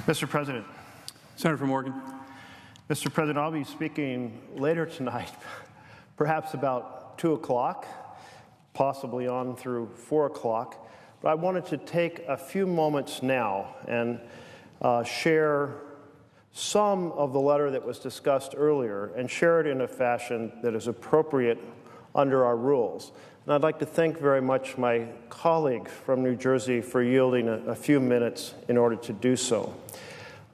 Mr. President. Senator from Oregon. Mr. President, I'll be speaking later tonight, perhaps about 2 o'clock, possibly on through 4 o'clock. But I wanted to take a few moments now and share some of the letter that was discussed earlier and share it in a fashion that is appropriate under our rules. And I'd like to thank very much my colleague from New Jersey for yielding a few minutes in order to do so.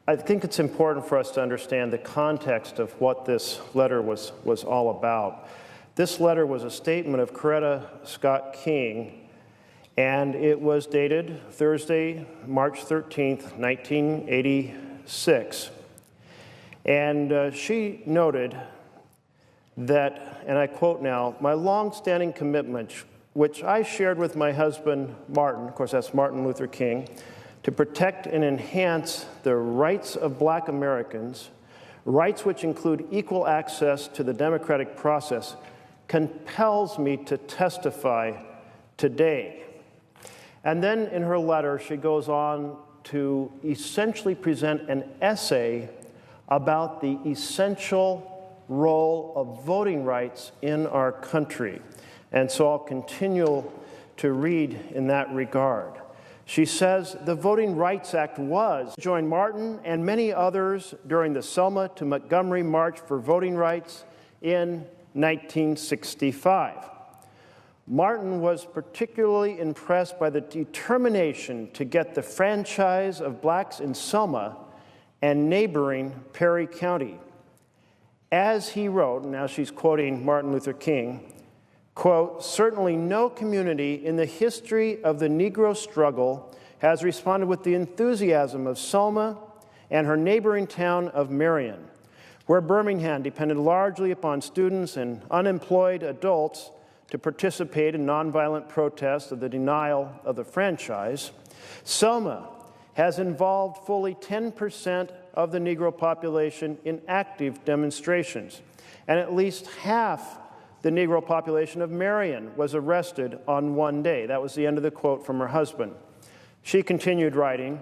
I think it's important for us to understand the context of what this letter was all about. This letter was a statement of Coretta Scott King, and it was dated Thursday, March 13th, 1986. And she noted that, and I quote now, "My long-standing commitment, which I shared with my husband, Martin," of course that's Martin Luther King, "to protect and enhance the rights of Black Americans, rights which include equal access to the democratic process, compels me to testify today." And then in her letter, she goes on to essentially present an essay about the essential role of voting rights in our country. And so I'll continue to read in that regard. She says, "The Voting Rights Act was," joined Martin and many others during the Selma to Montgomery March for Voting Rights in 1965. Martin was particularly impressed by the determination to get the franchise of blacks in Selma and neighboring Perry County. As he wrote, and now she's quoting Martin Luther King, quote, "Certainly no community in the history of the Negro struggle has responded with the enthusiasm of Selma and her neighboring town of Marion, where Birmingham depended largely upon students and unemployed adults to participate in nonviolent protests of the denial of the franchise. Selma has involved fully 10% of the Negro population in active demonstrations, and at least half the Negro population of Marion was arrested on one day." That was the end of the quote from her husband. She continued writing,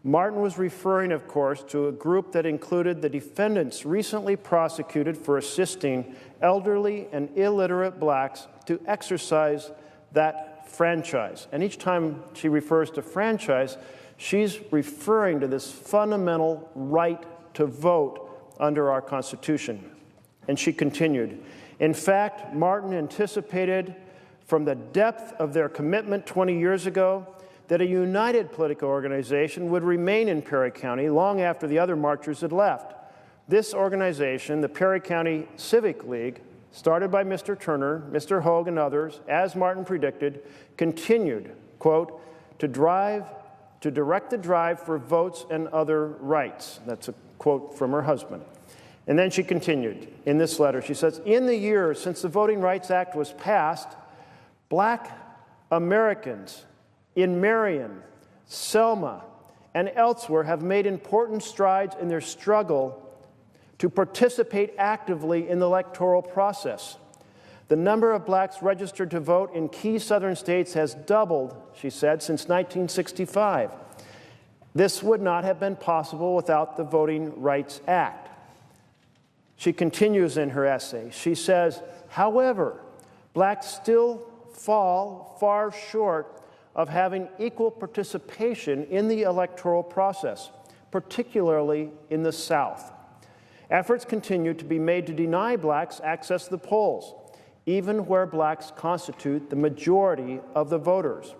"Martin was referring, of course, to a group that included the defendants recently prosecuted for assisting elderly and illiterate blacks to exercise that franchise." And each time she refers to franchise, she's referring to this fundamental right to vote under our Constitution. And she continued, "In fact, Martin anticipated from the depth of their commitment 20 years ago that a united political organization would remain in Perry County long after the other marchers had left. This organization, the Perry County Civic League, started by Mr. Turner, Mr. Hogue, and others, as Martin predicted, continued, quote, to direct the drive for votes and other rights." That's a quote from her husband. And then she continued in this letter. She says, "In the years since the Voting Rights Act was passed, Black Americans in Marion, Selma, and elsewhere have made important strides in their struggle to participate actively in the electoral process. The number of blacks registered to vote in key southern states has doubled," she said, "since 1965. This would not have been possible without the Voting Rights Act." She continues in her essay. She says, "However, blacks still fall far short of having equal participation in the electoral process, particularly in the South. Efforts continue to be made to deny blacks access to the polls, even where blacks constitute the majority of the voters.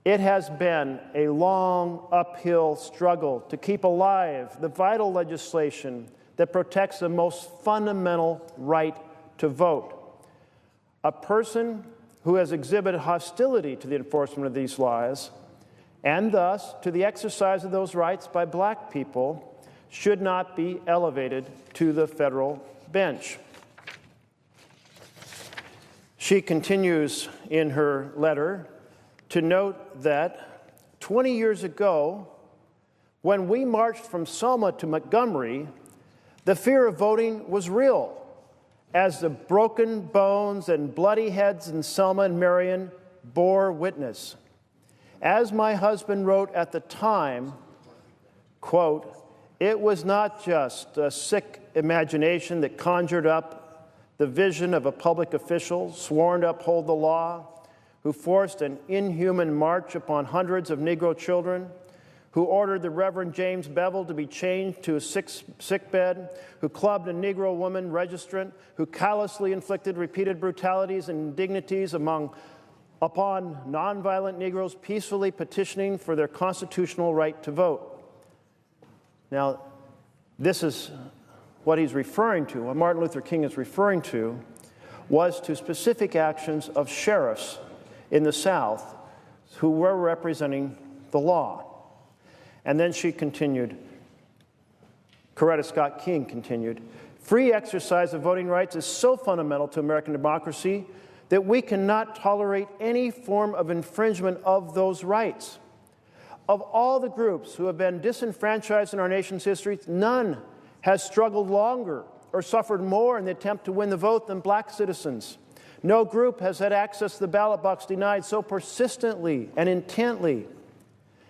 It has been a long uphill struggle to keep alive the vital legislation that protects the most fundamental right to vote. A person who has exhibited hostility to the enforcement of these laws, and thus to the exercise of those rights by black people, should not be elevated to the federal bench." She continues in her letter to note that 20 years ago, when we marched from Selma to Montgomery, the fear of voting was real, as the broken bones and bloody heads in Selma and Marion bore witness. As my husband wrote at the time, quote, "It was not just a sick imagination that conjured up the vision of a public official sworn to uphold the law, who forced an inhuman march upon hundreds of Negro children, who ordered the Reverend James Bevel to be chained to a sickbed, who clubbed a Negro woman registrant, who callously inflicted repeated brutalities and indignities upon nonviolent Negroes peacefully petitioning for their constitutional right to vote." Now, this is what he's referring to, what Martin Luther King is referring to, was to specific actions of sheriffs in the South who were representing the law. And then she continued, Coretta Scott King continued, "Free exercise of voting rights is so fundamental to American democracy that we cannot tolerate any form of infringement of those rights. Of all the groups who have been disenfranchised in our nation's history, none has struggled longer or suffered more in the attempt to win the vote than black citizens. No group has had access to the ballot box denied so persistently and intently."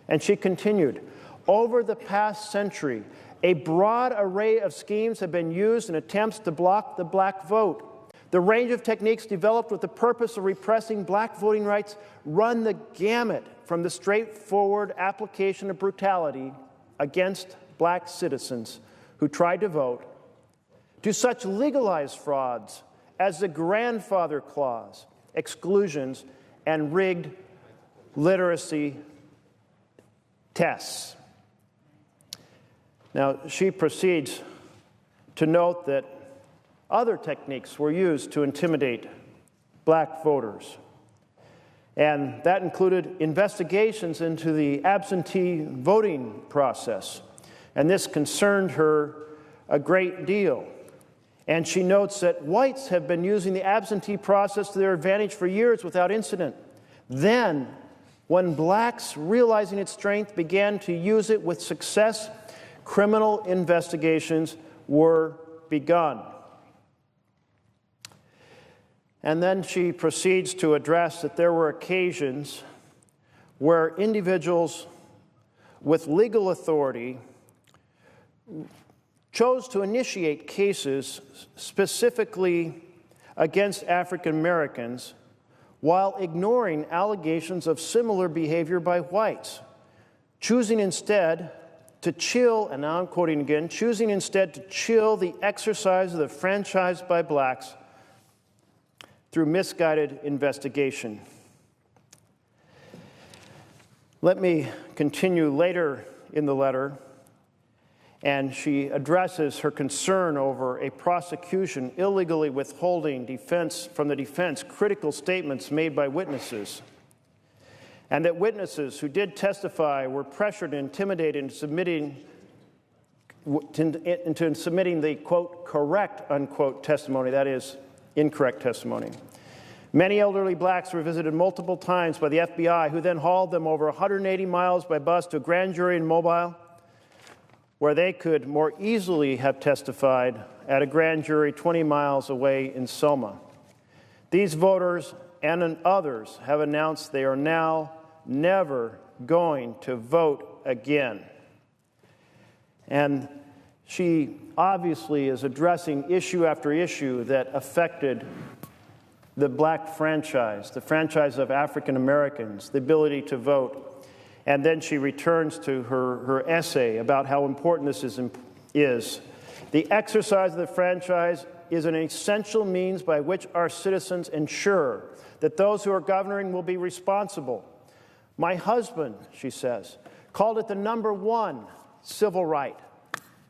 And she continued, "Over the past century, a broad array of schemes have been used in attempts to block the black vote. The range of techniques developed with the purpose of repressing black voting rights run the gamut from the straightforward application of brutality against black citizens who tried to vote to such legalized frauds as the grandfather clause, exclusions, and rigged literacy tests." Now, she proceeds to note that other techniques were used to intimidate black voters. And that included investigations into the absentee voting process. And this concerned her a great deal. And she notes that whites have been using the absentee process to their advantage for years without incident. Then, when blacks, realizing its strength, began to use it with success, criminal investigations were begun. And then she proceeds to address that there were occasions where individuals with legal authority chose to initiate cases specifically against African Americans while ignoring allegations of similar behavior by whites, choosing instead to chill, and now I'm quoting again, choosing instead to chill the exercise of the franchise by blacks through misguided investigation. Let me continue later in the letter, and she addresses her concern over a prosecution illegally withholding from the defense critical statements made by witnesses, and that witnesses who did testify were pressured and intimidated into submitting the, quote, correct, unquote, testimony, that is, incorrect testimony. Many elderly blacks were visited multiple times by the FBI, who then hauled them over 180 miles by bus to a grand jury in Mobile, where they could more easily have testified at a grand jury 20 miles away in Selma. These voters and others have announced they are now never going to vote again. And she obviously is addressing issue after issue that affected the black franchise, the franchise of African Americans, the ability to vote. And then she returns to her essay about how important this is. The exercise of the franchise is an essential means by which our citizens ensure that those who are governing will be responsible. My husband, she says, called it the #1 civil right.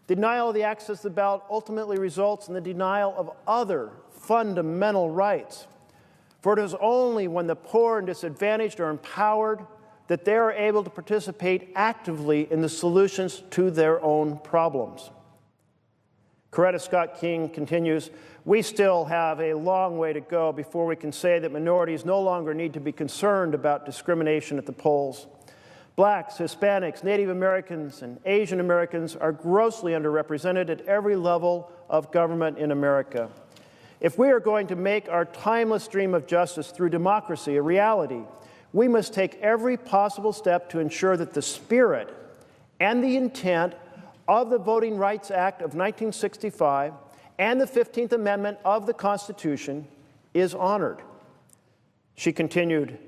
Denial of the access to the ballot ultimately results in the denial of other fundamental rights. For it is only when the poor and disadvantaged are empowered that they are able to participate actively in the solutions to their own problems. Coretta Scott King continues, "We still have a long way to go before we can say that minorities no longer need to be concerned about discrimination at the polls. Blacks, Hispanics, Native Americans, and Asian Americans are grossly underrepresented at every level of government in America. If we are going to make our timeless dream of justice through democracy a reality, we must take every possible step to ensure that the spirit and the intent of the Voting Rights Act of 1965 and the 15th Amendment of the Constitution is honored. She continued,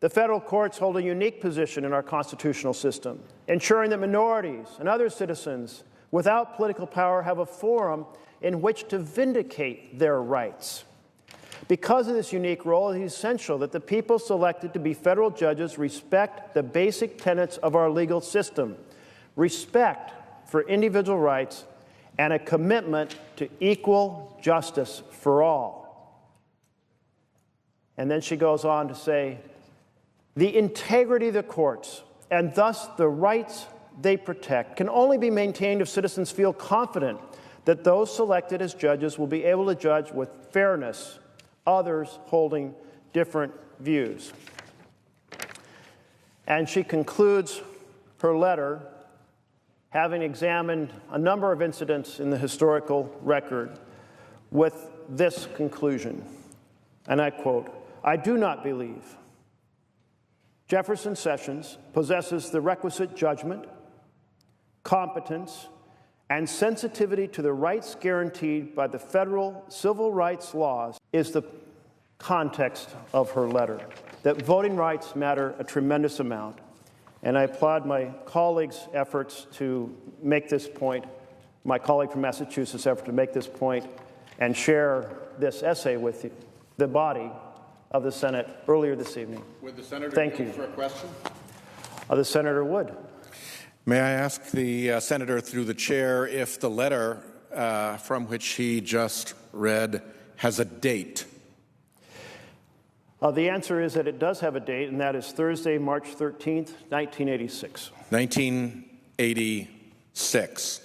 the federal courts hold a unique position in our constitutional system, ensuring that minorities and other citizens without political power have a forum in which to vindicate their rights. Because of this unique role, it is essential that the people selected to be federal judges respect the basic tenets of our legal system, respect for individual rights, and a commitment to equal justice for all. And then she goes on to say, the integrity of the courts, and thus the rights they protect, can only be maintained if citizens feel confident that those selected as judges will be able to judge with fairness others holding different views. And she concludes her letter, having examined a number of incidents in the historical record, with this conclusion, and I quote, I do not believe Jefferson Sessions possesses the requisite judgment, competence, and sensitivity to the rights guaranteed by the federal civil rights laws is the context of her letter, that voting rights matter a tremendous amount. And I applaud my colleague's efforts to make this point, my colleague from Massachusetts' effort to make this point and share this essay with you, the body of the Senate earlier this evening. Would the Senator Thank you for a question? The Senator would. May I ask the Senator through the chair if the letter from which he just read has a date? The answer is that it does have a date, and that is Thursday, March 13th, 1986. 1986.